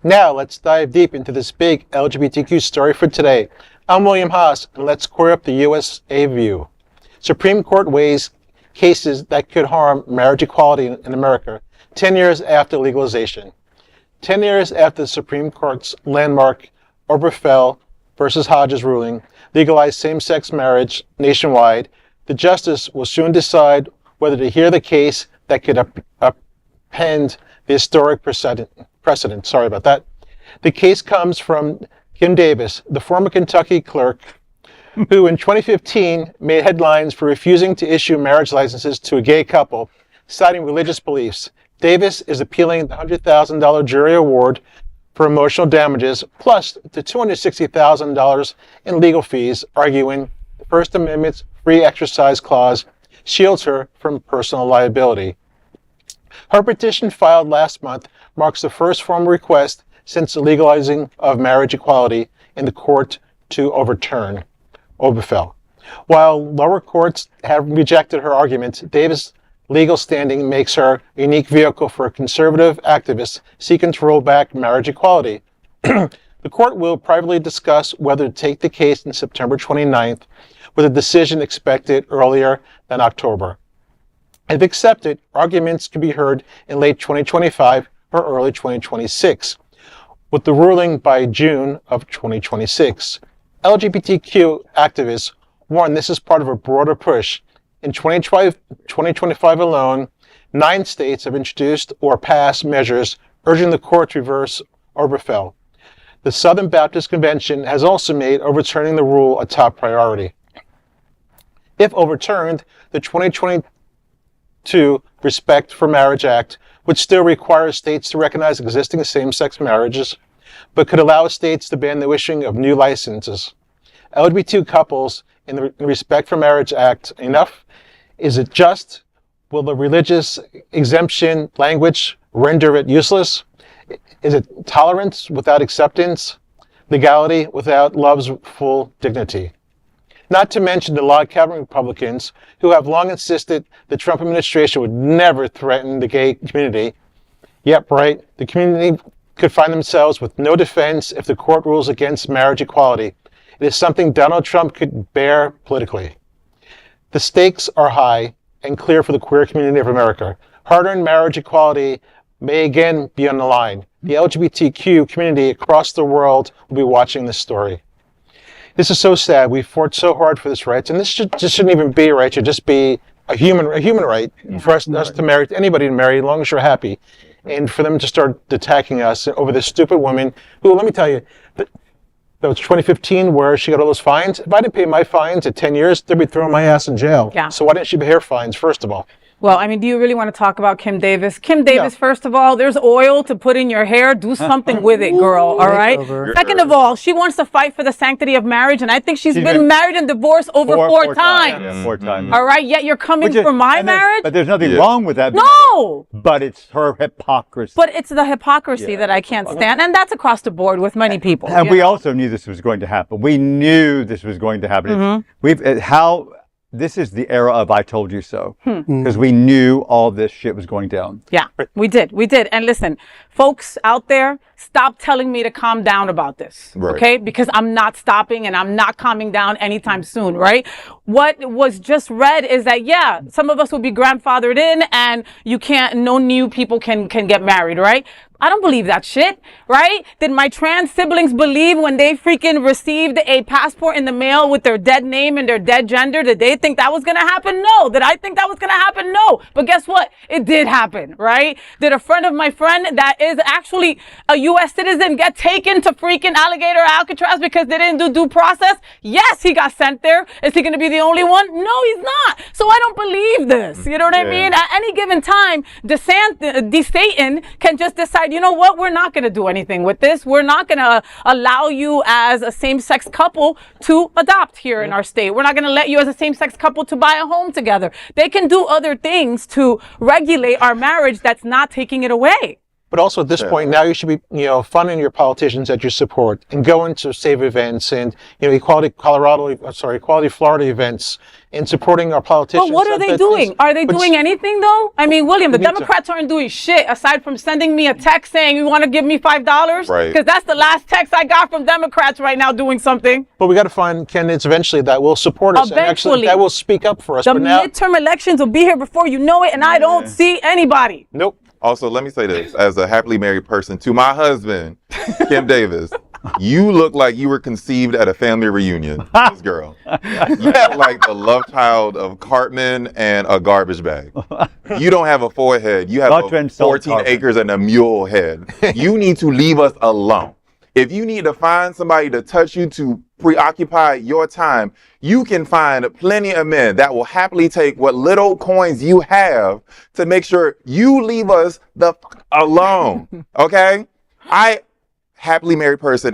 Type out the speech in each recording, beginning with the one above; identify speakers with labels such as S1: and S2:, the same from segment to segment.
S1: Now let's dive deep into this big LGBTQ story for today. I'm William Haas, and let's square up the USA view. Supreme Court weighs cases that could harm marriage equality in America 10 years after legalization. 10 years after the Supreme Court's landmark Obergefell versus Hodges ruling legalized same-sex marriage nationwide, the justice will soon decide whether to hear the case that could upend the historic precedent. Sorry about that. The case comes from Kim Davis, the former Kentucky clerk, who in 2015 made headlines for refusing to issue marriage licenses to a gay couple, citing religious beliefs. Davis is appealing the $100,000 jury award for emotional damages, plus the $260,000 in legal fees, arguing the First Amendment's free exercise clause shields her from personal liability. Her petition, filed last month, marks the first formal request since the legalizing of marriage equality in the court to overturn Obergefell. While lower courts have rejected her arguments, Davis' legal standing makes her a unique vehicle for conservative activists seeking to roll back marriage equality. The court will privately discuss whether to take the case on September 29th, with a decision expected earlier than October. If accepted, arguments can be heard in late 2025 or early 2026, with the ruling by June of 2026. LGBTQ activists warn this is part of a broader push. In 2025 alone, 9 states have introduced or passed measures urging the court to reverse Obergefell. The Southern Baptist Convention has also made overturning the rule a top priority. If overturned, the 2022 Respect for Marriage Act would still require states to recognize existing same-sex marriages, but could allow states to ban the issuing of new licenses. LGBT couples in the Respect for Marriage Act enough? Is it just? Will the religious exemption language render it useless? Is it tolerance without acceptance? Legality without love's full dignity? Not to mention the log cabin Republicans who have long insisted the Trump administration would never threaten the gay community. Yep, right. The community could find themselves with no defense if the court rules against marriage equality. It is something Donald Trump could bear politically. The stakes are high and clear for the queer community of America. Hard-earned marriage equality may again be on the line. The LGBTQ community across the world will be watching this story. This is so sad. We fought so hard for this right, and this shouldn't even be a right. It should just be a human right for us to marry, anybody to marry, as long as you're happy. And for them to start attacking us over this stupid woman who, let me tell you, that was 2015 where she got all those fines. If I didn't pay my fines at 10 years, they'd be throwing my ass in jail.
S2: Yeah.
S1: So why didn't she pay her fines, first of all?
S2: Well, I mean, do you really want to talk about Kim Davis? Kim Davis, first of all, there's oil to put in your hair. Do something with it, girl, all right? Second of all, she wants to fight for the sanctity of marriage, and I think she's been married and divorced over four times.
S3: Yeah, 4 times.
S2: All right, yet you're coming for my marriage?
S3: But there's nothing wrong with that.
S2: No!
S3: But it's her hypocrisy.
S2: But it's the hypocrisy that I can't stand, and that's across the board with many people.
S3: And we also knew this was going to happen. We knew this was going to happen. This is the era of I told you so, because we knew all this shit was going down.
S2: Yeah, we did. And listen, folks out there, stop telling me to calm down about this, okay? Because I'm not stopping and I'm not calming down anytime soon, right? What was just read is that, yeah, some of us will be grandfathered in and no new people can get married, right? I don't believe that shit, right? Did my trans siblings believe when they freaking received a passport in the mail with their dead name and their dead gender, did they think that was going to happen? No. Did I think that was going to happen? No. But guess what? It did happen, right? Did a friend of my friend that is actually a U.S. citizen get taken to freaking Alligator Alcatraz because they didn't do due process? Yes, he got sent there. Is he going to be the only one? No, he's not. So I don't believe this. You know what I mean? At any given time, Satan can just decide, you know what? We're not going to do anything with this. We're not going to allow you as a same-sex couple to adopt here in our state. We're not going to let you as a same-sex couple to buy a home together. They can do other things to regulate our marriage that's not taking it away.
S1: But also at this point, now you should be, funding your politicians that you support and going to SAVE events and, Equality Florida events and supporting our politicians.
S2: But what are they doing? Are they doing anything though? I mean, William, the Democrats aren't doing shit aside from sending me a text saying you want to give me $5.
S4: Right.
S2: Because that's the last text I got from Democrats right now doing something.
S1: But we got to find candidates eventually that will support us and actually that will speak up for us.
S2: The
S1: but now,
S2: midterm elections will be here before you know it, and I don't see anybody.
S1: Nope.
S4: Also, let me say this, as a happily married person, to my husband, Kim Davis, you look like you were conceived at a family reunion, this girl. You have like the love child of Cartman and a garbage bag. You don't have a forehead. You have 14 acres and a mule head. You need to leave us alone. If you need to find somebody to touch you to preoccupy your time, you can find plenty of men that will happily take what little coins you have to make sure you leave us the fuck alone. Okay? Happily married person,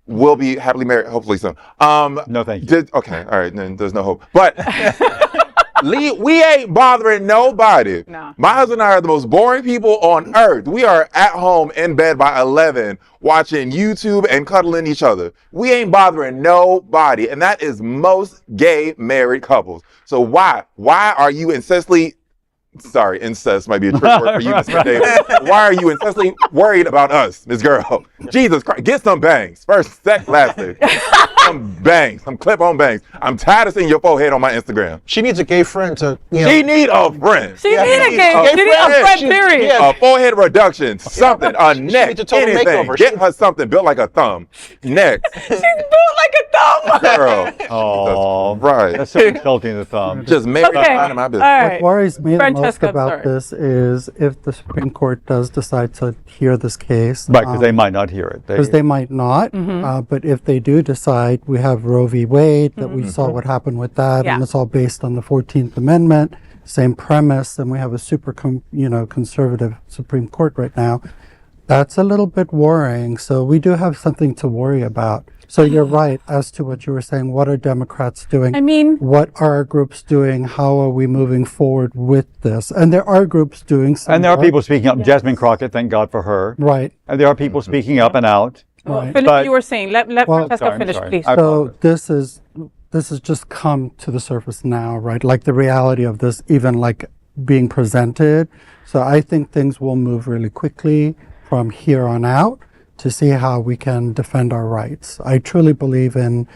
S4: will be happily married, hopefully soon.
S3: No, thank you.
S4: Okay, all right, then there's no hope. But we ain't bothering nobody.
S2: No.
S4: My husband and I are the most boring people on earth. We are at home in bed by 11 watching YouTube and cuddling each other. We ain't bothering nobody. And that is most gay married couples. So why are you incessantly, sorry, incest might be a trick word for you, Mr. Davis. Why are you incessantly worried about us, Miss Girl? Jesus Christ, get some bangs. First, lastly. Some bangs, some clip-on bangs. I'm tired of seeing your forehead on my Instagram.
S1: She needs a gay friend to,
S4: She need a friend.
S2: She need a friend, period.
S4: A forehead reduction, something, a neck,
S1: needs a total
S4: anything.
S1: makeover.
S4: Get her something built like a thumb. Next.
S2: She's built like a thumb.
S4: Girl.
S3: Oh,
S4: Right.
S3: That's so insulting, the thumb.
S4: Just make
S2: Okay.
S4: it out of my business.
S2: All right.
S5: What worries me the most
S2: Francesca,
S5: about
S2: sorry.
S5: this is if the Supreme Court does decide to hear this case.
S3: Right, because they might not hear it.
S5: Because they might not.
S2: Mm-hmm.
S5: But if they do decide, we have Roe v. Wade, that we saw what happened with that,
S2: Yeah.
S5: and it's all based on the 14th Amendment, same premise, and we have a super conservative Supreme Court right now. That's a little bit worrying. So we do have something to worry about. So you're right as to what you were saying. What are Democrats doing?
S2: I mean,
S5: What are our groups doing? How are we moving forward with this? And there are groups doing some
S3: And there are
S5: work.
S3: people speaking up. Jasmine Crockett, thank God for her.
S5: Right.
S3: And there are people speaking up and out.
S5: Right.
S2: Philip,
S3: But-
S2: you were saying, let
S5: Well-
S2: Francesca
S3: Sorry, I'm
S2: finish,
S3: sorry.
S2: please.
S3: I
S5: So
S3: apologize.
S5: this has just come to the surface now, right? Like the reality of this even like being presented. So I think things will move really quickly from here on out to see how we can defend our rights. I truly believe in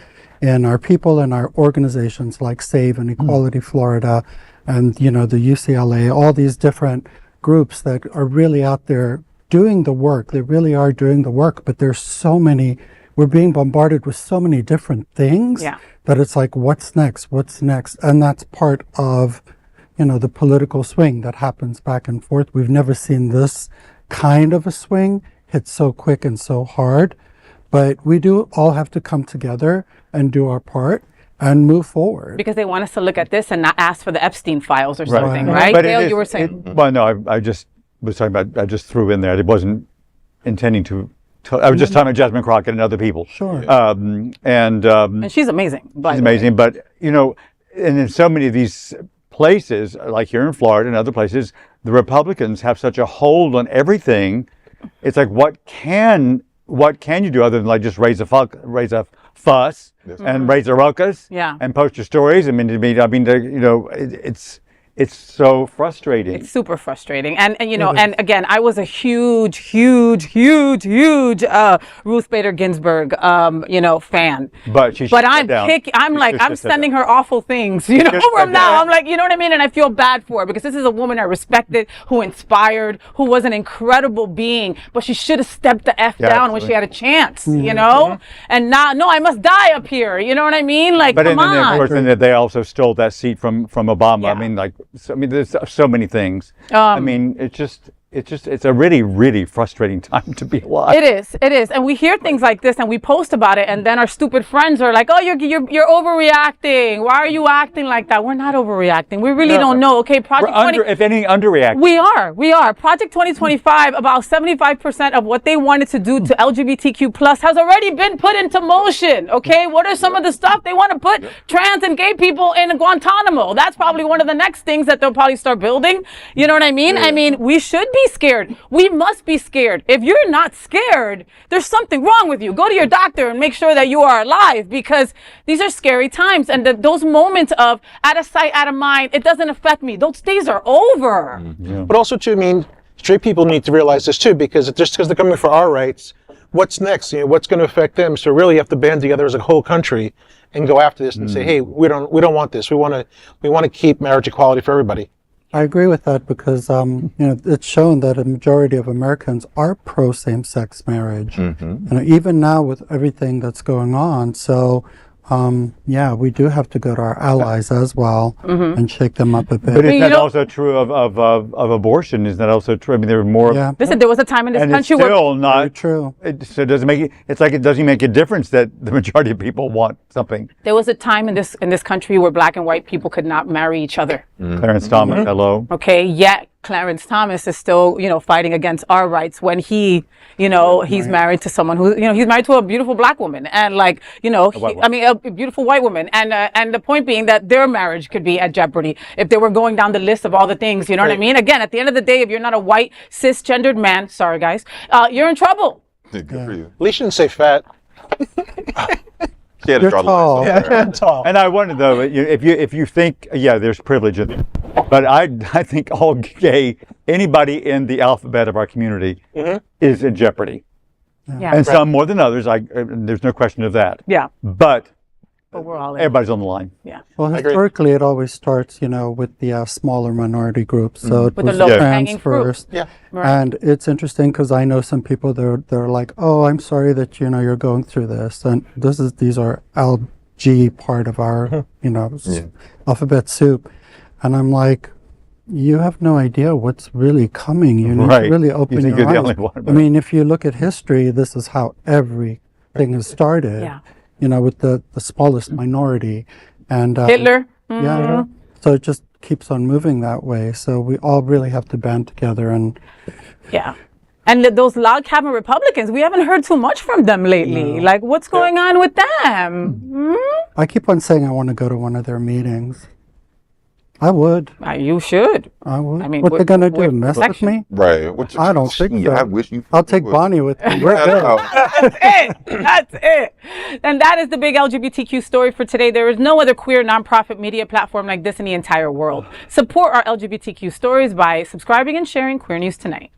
S5: our people and our organizations like SAVE and Equality Florida and, the UCLA, all these different groups that are really out there doing the work. They really are doing the work, but there's so many, we're being bombarded with so many different things
S2: Yeah.
S5: that it's like, what's next? What's next? And that's part of, the political swing that happens back and forth. We've never seen this kind of a swing hit so quick and so hard, but we do all have to come together and do our part and move forward.
S2: Because they want us to look at this and not ask for the Epstein files or something,
S5: Right.
S2: right?
S3: But it
S2: Dale,
S3: is-
S2: you were saying.
S3: well, no, I just was talking about, I just threw in there. It wasn't intending to I was just talking about Jasmine Crockett and other people.
S5: Sure.
S2: And she's amazing. By
S3: She's
S2: the way.
S3: amazing. But, and in so many of these places, like here in Florida and other places, the Republicans have such a hold on everything. It's like, what can you do other than like just raise a fuss and raise a ruckus
S2: Yeah.
S3: and post your stories? It's so frustrating.
S2: It's super frustrating. And and again, I was a huge Ruth Bader Ginsburg, fan.
S3: But she should
S2: But
S3: sit
S2: I'm
S3: down.
S2: I'm
S3: She
S2: like,
S3: should
S2: I'm
S3: sit
S2: sending
S3: down.
S2: her awful things,
S3: should
S2: from
S3: sit
S2: now.
S3: down.
S2: I'm like, you know what I mean? And I feel bad for her because this is a woman I respected, who inspired, who was an incredible being, but she should have stepped the F
S3: Yeah,
S2: down when she had a chance, And now, no, I must die up here. You know what I mean? Like,
S3: But
S2: come
S3: then, of
S2: on.
S3: course, then they also stole that seat from Obama.
S2: Yeah.
S3: There's so many things. It's a really, really frustrating time to be alive.
S2: It is, and we hear things like this, and we post about it, and then our stupid friends are like, "Oh, you're overreacting. Why are you acting like that?" We're not overreacting. We really don't know. Okay, Project 20.
S3: If any, underreacting.
S2: We are. Project 2025, about 75% of what they wanted to do to LGBTQ plus has already been put into motion. Okay, what are some of the stuff they want to put trans and gay people in Guantanamo? That's probably one of the next things that they'll probably start building. You know what I mean? I mean, we should be scared. We must be scared. If you're not scared, there's something wrong with you. Go to your doctor and make sure that you are alive, because these are scary times. And those moments of out of sight, out of mind, it doesn't affect me. Those days are over.
S1: But also, too, I mean, straight people need to realize this too, because just because they're coming for our rights, what's next? You know, what's going to affect them? So really, you have to band together as a whole country and go after this and say, hey, we don't want this. We want to keep marriage equality for everybody.
S5: I agree with that because you know, it's shown that a majority of Americans are pro same-sex marriage. You know, even now with everything that's going on. So yeah, we do have to go to our allies as well and shake them up a bit.
S3: But isn't that also true of abortion? Isn't that also true? I mean, there were more.
S5: Yeah.
S2: Listen, there was a time in this
S3: And it's
S2: country
S3: still
S2: where
S3: not
S5: true.
S3: So it doesn't make it. It's like it doesn't make a difference that the majority of people want something.
S2: there was a time in this country where black and white people could not marry each other.
S3: Clarence Thomas, hello.
S2: Okay, yet Clarence Thomas is still, you know, fighting against our rights when he, you know, he's married to someone who, you know, he's married to a beautiful black woman, and like, you know, a beautiful white woman, and the point being that their marriage could be at jeopardy if they were going down the list of all the things, you know what I mean? Again, at the end of the day, if you're not a white cisgendered man, sorry guys, you're in trouble.
S4: Good for you.
S1: At least you didn't say fat.
S4: She had to
S5: You're
S4: draw the
S5: tall.
S4: line somewhere.
S1: Tall.
S3: And I wonder though, if you think, yeah, there's privilege in it, but I think all gay, anybody in the alphabet of our community is in jeopardy,
S2: Yeah,
S3: and some more than others. There's no question of that.
S2: yeah,
S3: But
S2: we're all in.
S3: everybody's on the line.
S2: Yeah,
S5: Well,
S1: agree.
S5: historically, it always starts, you know, with the smaller minority groups. So it
S2: With the
S5: was
S2: low
S5: trans
S2: hanging fruit.
S5: first.
S1: Yeah.
S2: right.
S5: And it's interesting because I know some people they're like, oh, I'm sorry that you know you're going through this, and these are LG part of our you know alphabet soup, and I'm like, you have no idea what's really coming. You need
S3: Right.
S5: to really open
S3: You think
S5: your
S3: you're the
S5: eyes.
S3: only one,
S5: I
S3: but-
S5: mean, if you look at history, this is how everything has started.
S2: Yeah.
S5: You know, with the smallest minority, and
S2: Hitler.
S5: yeah. So it just keeps on moving that way. So we all really have to band together and.
S2: Yeah. And those log cabin Republicans, we haven't heard too much from them lately. Like, what's going on with them?
S5: I keep on saying I want to go to one of their meetings. I would.
S2: You should.
S5: I would.
S2: I mean,
S5: what
S2: with-
S5: they gonna do?
S2: with
S5: Mess with
S2: protection.
S5: me?
S4: Right.
S5: I don't think so.
S4: I wish you.
S5: I'll take Bonnie with me. We're good.
S2: That's it. That's it. And that is the big LGBTQ story for today. There is no other queer nonprofit media platform like this in the entire world. Support our LGBTQ stories by subscribing and sharing Queer News Tonight.